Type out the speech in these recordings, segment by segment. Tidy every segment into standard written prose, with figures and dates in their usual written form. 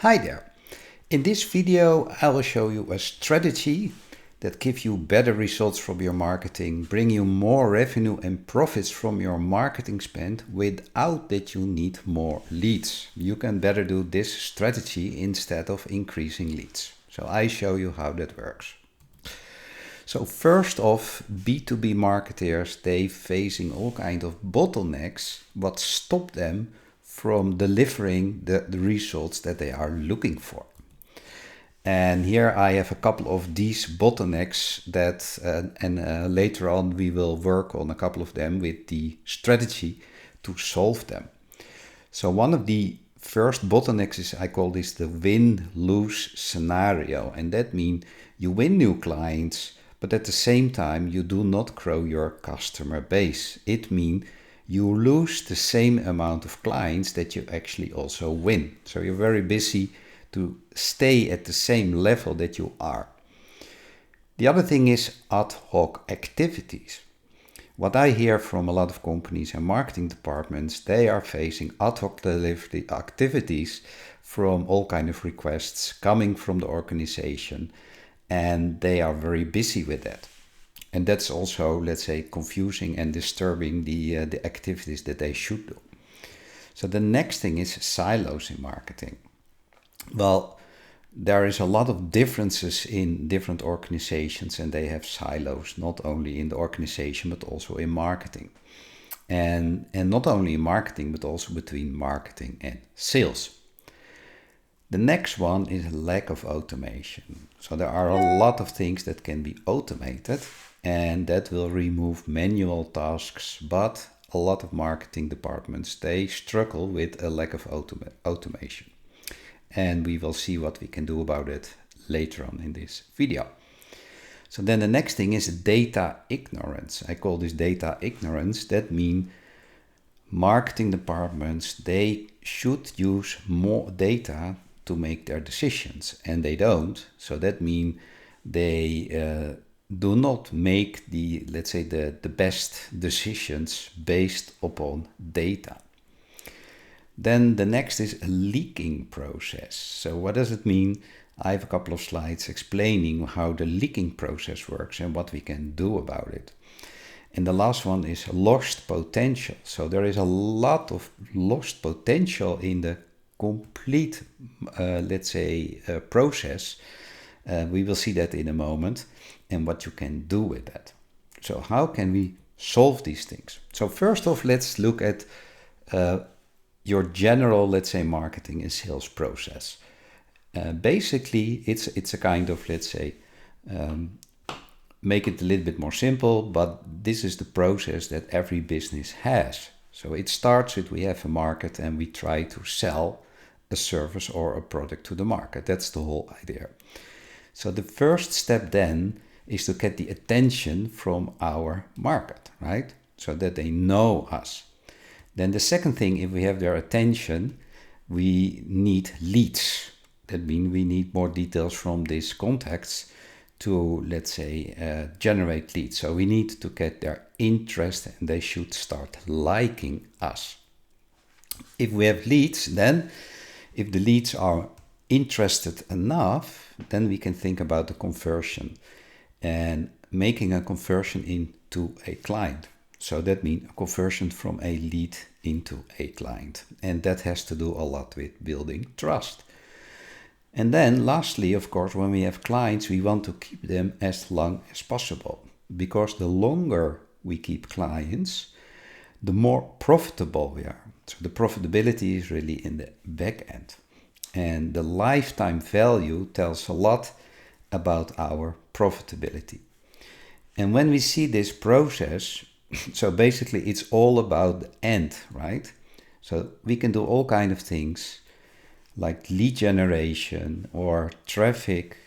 Hi there. In this video, I will show you a strategy that gives you better results from your marketing, bring you more revenue and profits from your marketing spend without that you need more leads. You can better do this strategy instead of increasing leads. So I show you how that works. So first off, B2B marketers, they facing all kind of bottlenecks, what stop them from delivering the results that they are looking for. And here I have a couple of these bottlenecks that, later on we will work on a couple of them with the strategy to solve them. So one of the first bottlenecks is, I call this the win-lose scenario. And that means you win new clients, but at the same time you do not grow your customer base. It means you lose the same amount of clients that you actually also win. So you're very busy to stay at the same level that you are. The other thing is ad hoc activities. What I hear from a lot of companies and marketing departments, they are facing ad hoc delivery activities from all kind of requests coming from the organization, and they are very busy with that. And that's also, let's say, confusing and disturbing the activities that they should do. So the next thing is silos in marketing. Well, there is a lot of differences in different organizations, and they have silos, not only in the organization, but also in marketing. And not only in marketing, but also between marketing and sales. The next one is lack of automation. So there are a lot of things that can be automated, and that will remove manual tasks, but a lot of marketing departments, they struggle with a lack of automation. And we will see what we can do about it later on in this video. So then the next thing is data ignorance. I call this data ignorance. That means marketing departments, they should use more data to make their decisions, and they don't. So that means they do not make the, let's say, the best decisions based upon data. Then the next is a leaking process. So what does it mean? I have a couple of slides explaining how the leaking process works and what we can do about it. And the last one is lost potential. So there is a lot of lost potential in the complete, process. We will see that in a moment and what you can do with that. So how can we solve these things? So first off, let's look at your general, let's say, marketing and sales process. Basically, it's a kind of, let's say, make it a little bit more simple, but this is the process that every business has. So it starts with, we have a market and we try to sell a service or a product to the market. That's the whole idea. So the first step then is to get the attention from our market, right? So that they know us. Then the second thing, if we have their attention, we need leads. That means we need more details from these contacts to, let's say, generate leads. So we need to get their interest and they should start liking us. If we have leads, then if the leads are interested enough, then we can think about the conversion and making a conversion into a client. So that means a conversion from a lead into a client. And that has to do a lot with building trust. And then lastly, of course, when we have clients, we want to keep them as long as possible. Because the longer we keep clients, the more profitable we are. So the profitability is really in the back end. And the lifetime value tells a lot about our profitability. And when we see this process, so basically it's all about the end, right? So we can do all kinds of things like lead generation or traffic,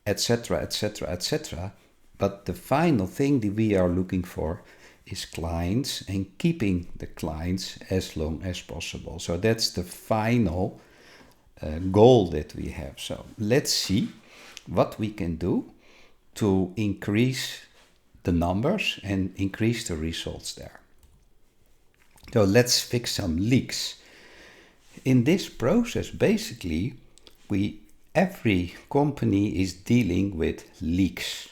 etc., etc., etc. But the final thing that we are looking for is clients and keeping the clients as long as possible. So that's the final goal that we have. So let's see what we can do to increase the numbers and increase the results there. So let's fix some leaks. In this process, basically, every company is dealing with leaks.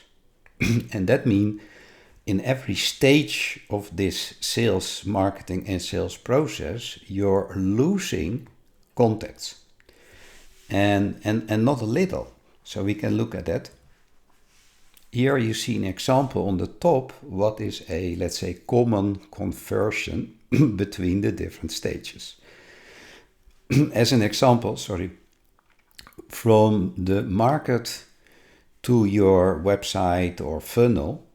And that means in every stage of this sales, marketing and sales process, you're losing contacts. And not a little. So we can look at that. Here you see an example on the top, what is a, let's say, common conversion between the different stages. As an example, from the market to your website or funnel,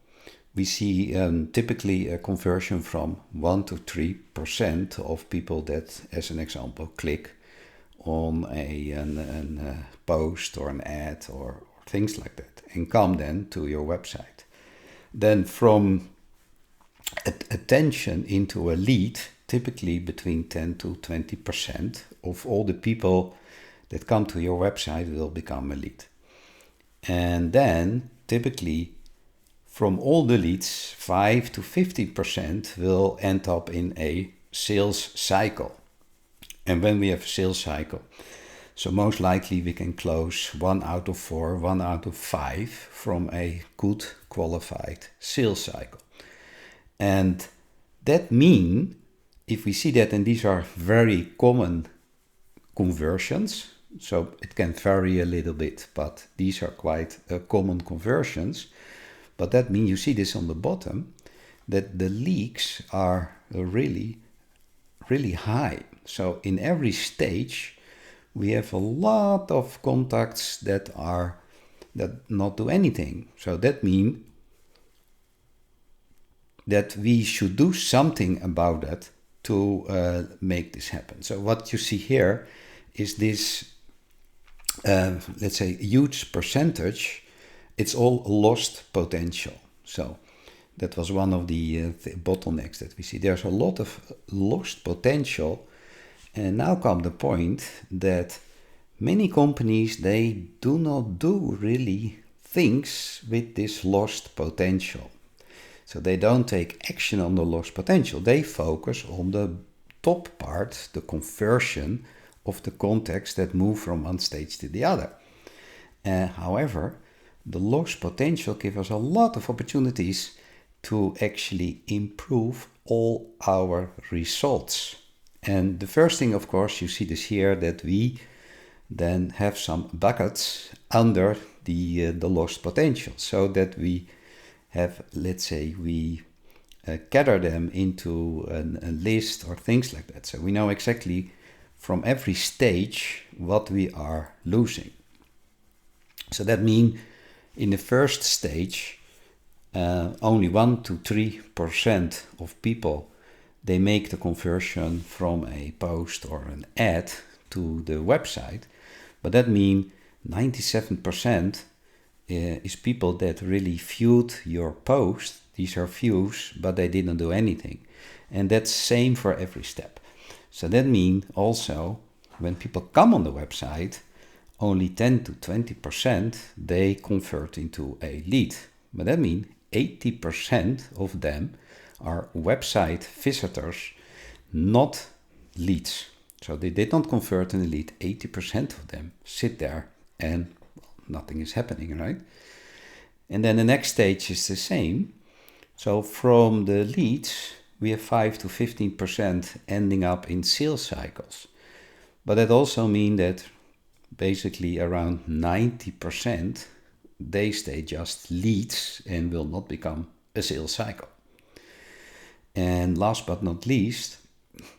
we see typically a conversion from 1 to 3% of people that, as an example, click on a post or an ad or things like that and come then to your website. Then from attention into a lead, typically between 10 to 20% of all the people that come to your website will become a lead. And then typically from all the leads, 5 to 15% will end up in a sales cycle. And when we have a sales cycle, so most likely we can close 1 out of 4, 1 out of 5 from a good qualified sales cycle. And that means, if we see that, and these are very common conversions, so it can vary a little bit, but these are quite common conversions. But that means, you see this on the bottom, that the leaks are really, really high. So in every stage, we have a lot of contacts that not do anything. So that means that we should do something about that to make this happen. So what you see here is this, let's say, huge percentage. It's all lost potential. So that was one of the bottlenecks that we see. There's a lot of lost potential. And now comes the point that many companies, they do not do really things with this lost potential. So they don't take action on the lost potential. They focus on the top part, the conversion of the contacts that move from one stage to the other. However, the lost potential gives us a lot of opportunities to actually improve all our results. And the first thing, of course, you see this here, that we then have some buckets under the lost potential, so that we have, let's say, we gather them into a list or things like that. So we know exactly from every stage what we are losing. So that means in the first stage, only 1 to 3% of people, they make the conversion from a post or an ad to the website. But that means 97% is people that really viewed your post. These are views, but they didn't do anything. And that's same for every step. So that means also when people come on the website, only 10 to 20% they convert into a lead. But that means 80% of them are website visitors, not leads. So they did not convert in a lead. 80% of them sit there and nothing is happening, right? And then the next stage is the same. So from the leads, we have 5 to 15% ending up in sales cycles. But that also means that basically around 90%, they stay just leads and will not become a sales cycle. And last but not least,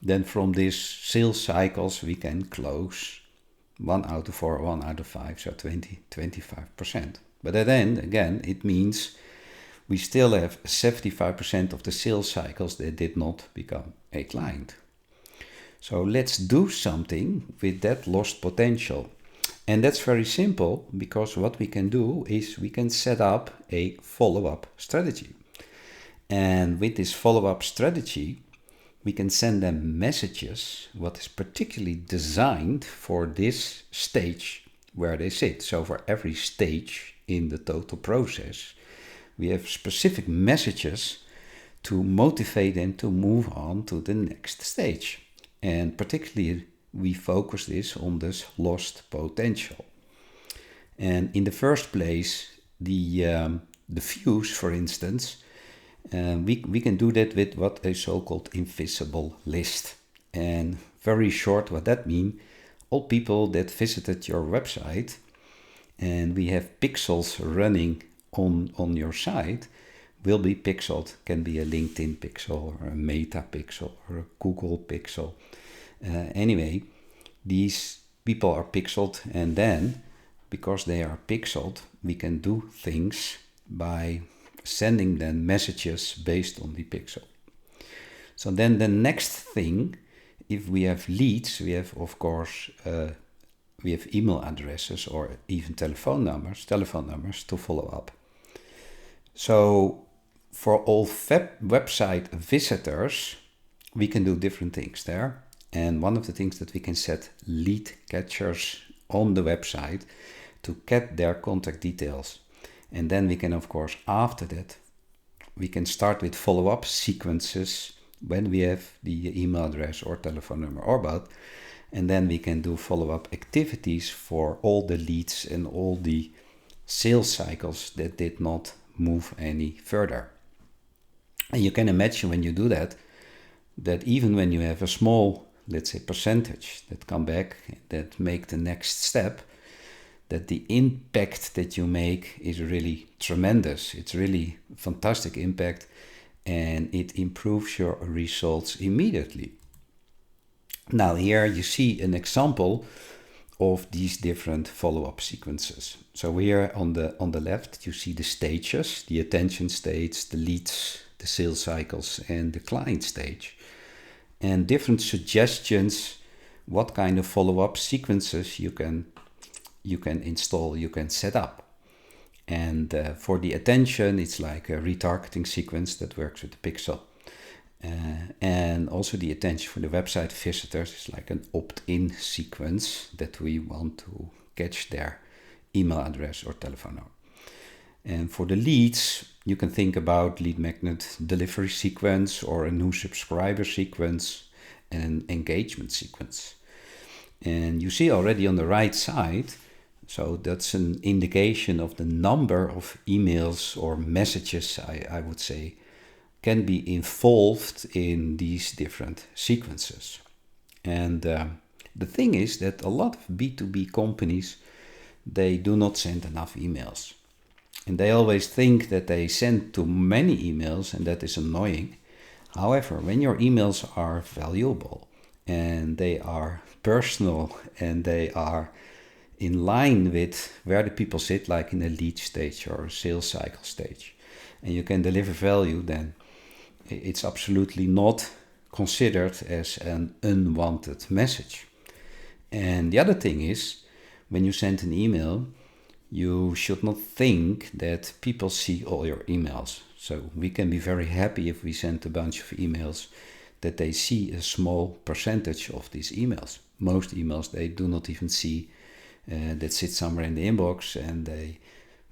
then from these sales cycles, we can close 1 out of 4, 1 out of 5, so 25%. But at the end, again, it means we still have 75% of the sales cycles that did not become a client. So let's do something with that lost potential. And that's very simple, because what we can do is we can set up a follow-up strategy. And with this follow-up strategy, we can send them messages what is particularly designed for this stage where they sit. So for every stage in the total process, we have specific messages to motivate them to move on to the next stage. And particularly we focus this on this lost potential. And in the first place, the views, for instance, we can do that with what a so-called invisible list. And very short, what that means, all people that visited your website, and we have pixels running on your site, will be pixeled. Can be a LinkedIn pixel or a Meta pixel or a Google pixel. Anyway, these people are pixeled, and then because they are pixeled, we can do things by sending them messages based on the pixel. So then the next thing, if we have leads, we have of course we have email addresses or even telephone numbers to follow up. So for all website visitors, we can do different things there. And one of the things that we can set lead catchers on the website to get their contact details. And then we can, of course, after that, we can start with follow-up sequences when we have the email address or telephone number or both. And then we can do follow-up activities for all the leads and all the sales cycles that did not move any further. And you can imagine when you do that even when you have a small, let's say, percentage that come back, that make the next step, that the impact that you make is really tremendous. It's really fantastic impact, and it improves your results immediately. Now here you see an example of these different follow-up sequences. So here on the left you see the stages, the attention stage, the leads, the sales cycles, and the client stage. And different suggestions what kind of follow-up sequences you can install, you can set up. And for the attention, it's like a retargeting sequence that works with the pixel. And also the attention for the website visitors is like an opt-in sequence that we want to catch their email address or telephone number. And for the leads, you can think about lead magnet delivery sequence or a new subscriber sequence and an engagement sequence. And you see already on the right side, so that's an indication of the number of emails or messages, I would say, can be involved in these different sequences. And the thing is that a lot of B2B companies, they do not send enough emails. And they always think that they send too many emails, and that is annoying. However, when your emails are valuable and they are personal and they are in line with where the people sit, like in a lead stage or a sales cycle stage, and you can deliver value, then it's absolutely not considered as an unwanted message. And the other thing is, when you send an email, you should not think that people see all your emails. So we can be very happy if we send a bunch of emails that they see a small percentage of these emails. Most emails they do not even see, that sit somewhere in the inbox, and they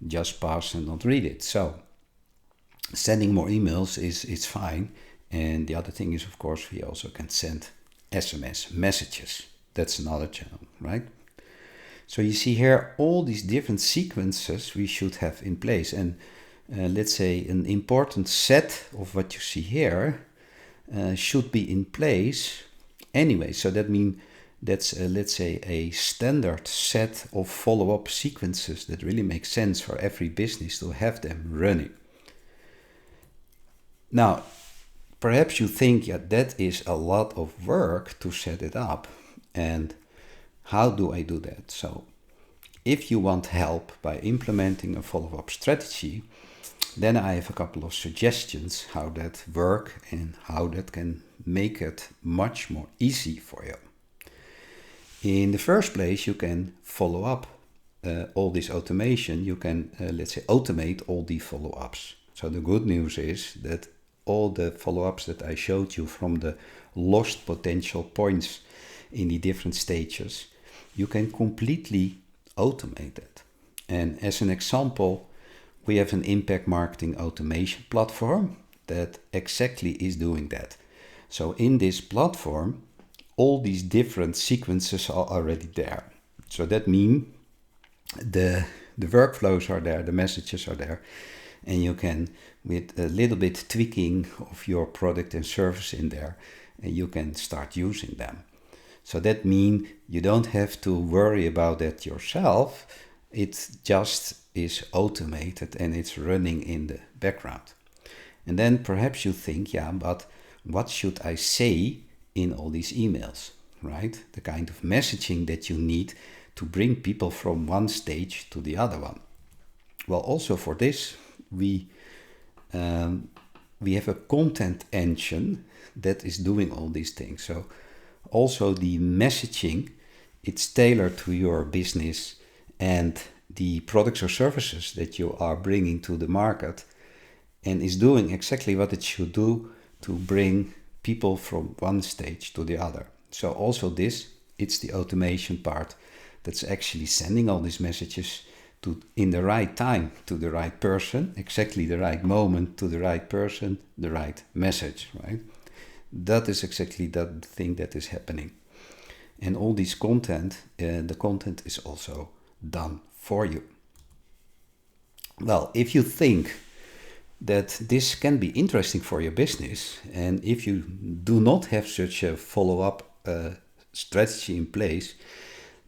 just pass and not read it. So sending more emails is fine. And the other thing is, of course, we also can send SMS messages. That's another channel, right? So you see here all these different sequences we should have in place. And let's say an important set of what you see here should be in place anyway. So that means that's, let's say, a standard set of follow-up sequences that really make sense for every business to have them running. Now, perhaps you think, yeah, that is a lot of work to set it up. And how do I do that? So if you want help by implementing a follow-up strategy, then I have a couple of suggestions how that work and how that can make it much more easy for you. In the first place, you can follow up all this automation. You can, let's say, automate all the follow-ups. So the good news is that all the follow-ups that I showed you from the lost potential points in the different stages, you can completely automate it. And as an example, we have an impact marketing automation platform that exactly is doing that. So in this platform, all these different sequences are already there. So that means the workflows are there, the messages are there, and you can, with a little bit tweaking of your product and service in there, and you can start using them. So that means you don't have to worry about that yourself. It just is automated and it's running in the background. And then perhaps you think, yeah, but what should I say in all these emails, right? The kind of messaging that you need to bring people from one stage to the other one. Well, also for this, we have a content engine that is doing all these things. So also the messaging, it's tailored to your business and the products or services that you are bringing to the market, and is doing exactly what it should do to bring people from one stage to the other. So also this, it's the automation part that's actually sending all these messages to in the right time to the right person, exactly the right moment to the right person, the right message, right? That is exactly that thing that is happening. And all this content, the content is also done for you. Well, if you think that this can be interesting for your business, and if you do not have such a follow-up strategy in place,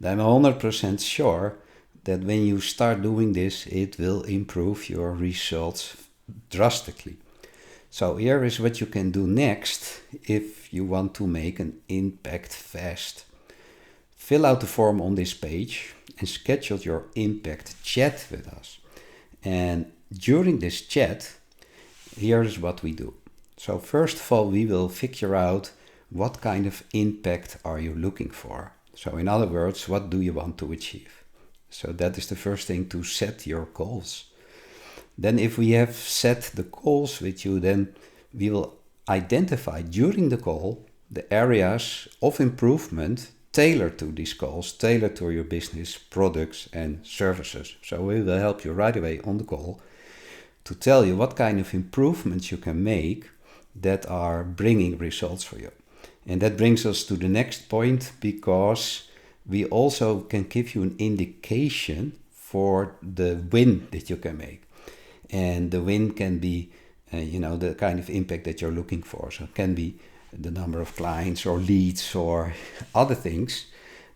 then I'm 100% sure that when you start doing this, it will improve your results drastically. So here is what you can do next if you want to make an impact fast. Fill out the form on this page and schedule your impact chat with us. And during this chat, here's what we do. So first of all, we will figure out what kind of impact are you looking for. So in other words, what do you want to achieve? So that is the first thing, to set your goals. Then if we have set the goals with you, then we will identify during the call the areas of improvement tailored to these goals, tailored to your business, products and services. So we will help you right away on the call to tell you what kind of improvements you can make that are bringing results for you. And that brings us to the next point, because we also can give you an indication for the win that you can make. And the win can be, the kind of impact that you're looking for. So it can be the number of clients or leads or other things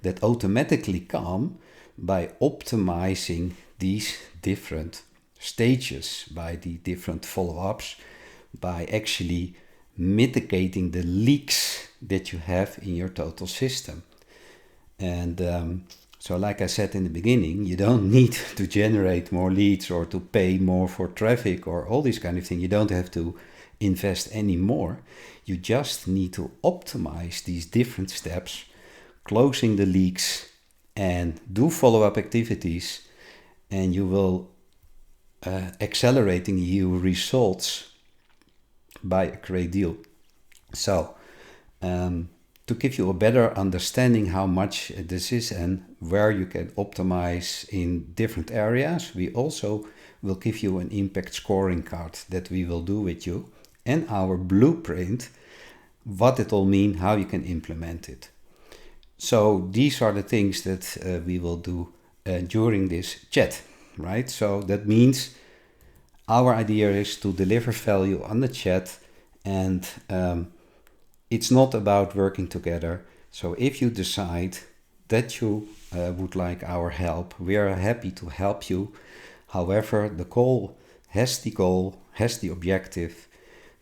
that automatically come by optimizing these different stages, by the different follow-ups, by actually mitigating the leaks that you have in your total system. And so like I said in the beginning, you don't need to generate more leads or to pay more for traffic or all these kind of things. You don't have to invest any more. You just need to optimize these different steps, closing the leaks and do follow-up activities, and you will accelerating your results by a great deal. So to give you a better understanding how much this is and where you can optimize in different areas, we also will give you an impact scoring card that we will do with you, and our blueprint, what it all means, how you can implement it. So these are the things that we will do during this chat, right? So that means our idea is to deliver value on the chat, and it's not about working together. So if you decide that you would like our help, we are happy to help you. However, the goal has the objective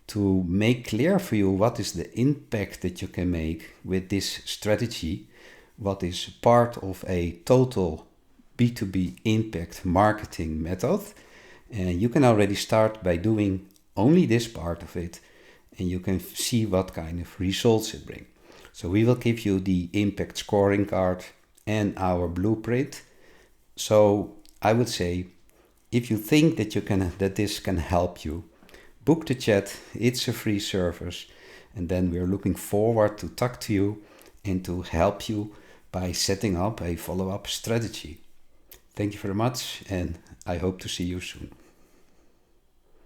to make clear for you what is the impact that you can make with this strategy, what is part of a total B2B impact marketing method. And you can already start by doing only this part of it, and you can see what kind of results it brings. So we will give you the impact scoring card and our blueprint. So I would say, if you think that this can help you, book the chat. It's a free service, and then we're looking forward to talk to you and to help you by setting up a follow-up strategy. Thank you very much, and I hope to see you soon.